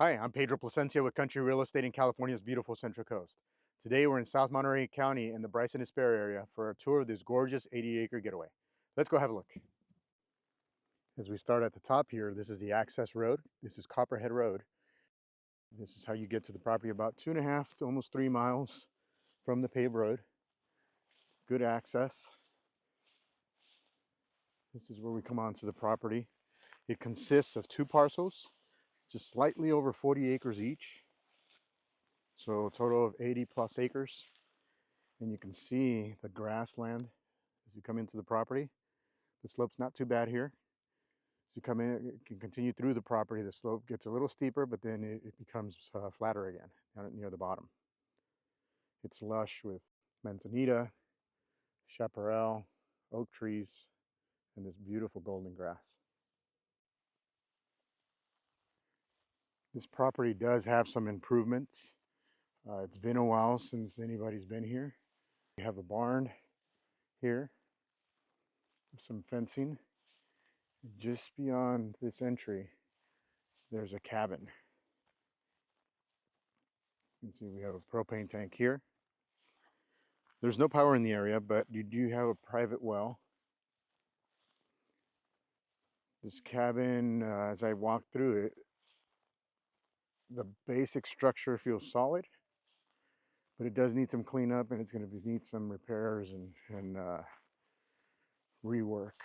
Hi, I'm Pedro Placencia with Country Real Estate in California's beautiful Central Coast. Today we're in South Monterey County in the Bryson-Despair area for a tour of this gorgeous 80-acre getaway. Let's go have a look. As we start at the top here, this is the access road. This is Copperhead Road. This is how you get to the property, about 2.5 to almost 3 miles from the paved road. Good access. This is where we come onto the property. It consists of 2 parcels, just slightly over 40 acres each. So a total of 80 plus acres. And you can see the grassland as you come into the property. The slope's not too bad here. As you come in, you can continue through the property. The slope gets a little steeper, but then it becomes flatter again down near the bottom. It's lush with manzanita, chaparral, oak trees, and this beautiful golden grass. This property does have some improvements. It's been a while since anybody's been here. We have a barn here, some fencing. Just beyond this entry, there's a cabin. You can see we have a propane tank here. There's no power in the area, but you do have a private well. This cabin, as I walk through it, the basic structure feels solid, but it does need some cleanup, and it's going to need some repairs and rework.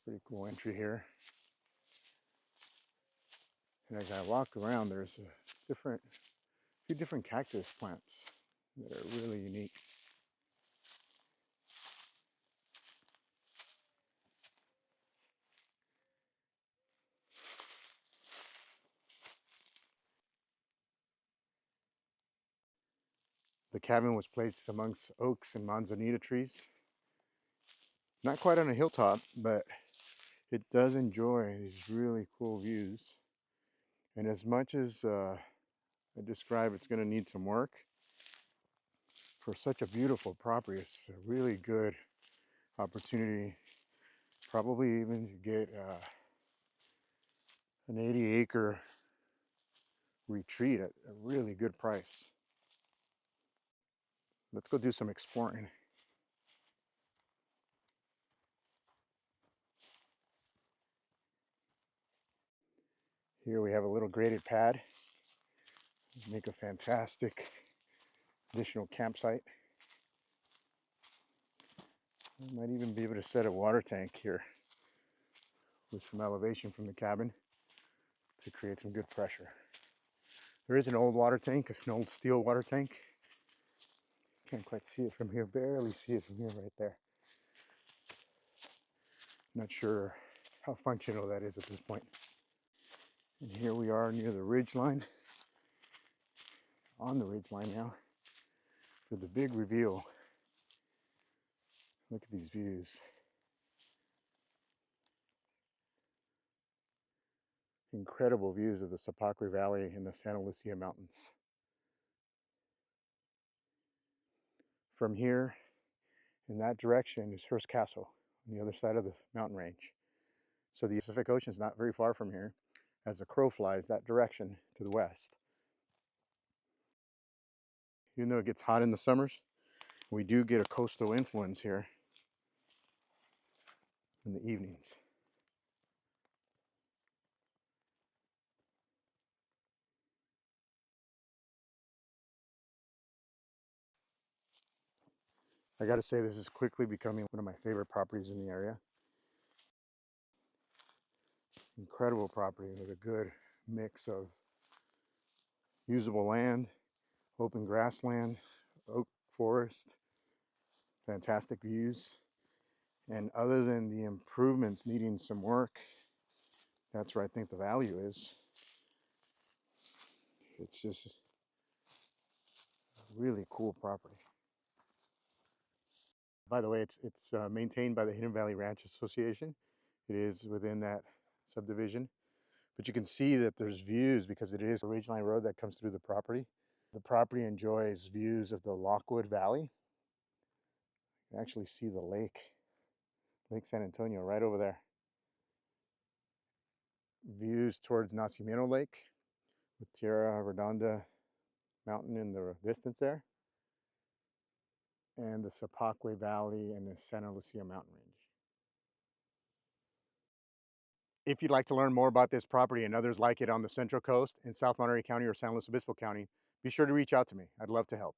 Pretty cool entry here. And as I walk around, there's a few different cactus plants that are really unique. The cabin was placed amongst oaks and manzanita trees. Not quite on a hilltop, but it does enjoy these really cool views. And as much as I describe it's going to need some work, for such a beautiful property, it's a really good opportunity, probably even to get an 80-acre retreat at a really good price. Let's go do some exploring. Here we have a little graded pad. Make a fantastic additional campsite. I might even be able to set a water tank here with some elevation from the cabin to create some good pressure. There is an old water tank, an old steel water tank. Can't quite see it from here, barely see it from here right there. Not sure how functional that is at this point. And here we are near the ridgeline, on the ridgeline now, for the big reveal. Look at these views. Incredible views of the Sapaque Valley and the Santa Luc Mountains. From here, in that direction, is Hearst Castle, on the other side of the mountain range. So the Pacific Ocean is not very far from here, as the crow flies that direction to the west. Even though it gets hot in the summers, we do get a coastal influence here in the evenings. I got to say, this is quickly becoming one of my favorite properties in the area. Incredible property with a good mix of usable land, open grassland, oak forest, fantastic views. And other than the improvements needing some work, that's where I think the value is. It's just a really cool property. By the way, it's maintained by the Hidden Valley Ranch Association. It is within that subdivision. But you can see that there's views because it is a ridgeline road that comes through the property. The property enjoys views of the Lockwood Valley. You can actually see the lake, Lake San Antonio right over there. Views towards Nacimiento Lake with Tierra Redonda mountain in the distance there, and the Sapaque Valley and the Santa Lucia mountain range. If you'd like to learn more about this property and others like it on the Central Coast in South Monterey County or San Luis Obispo County, be sure to reach out to me. I'd love to help.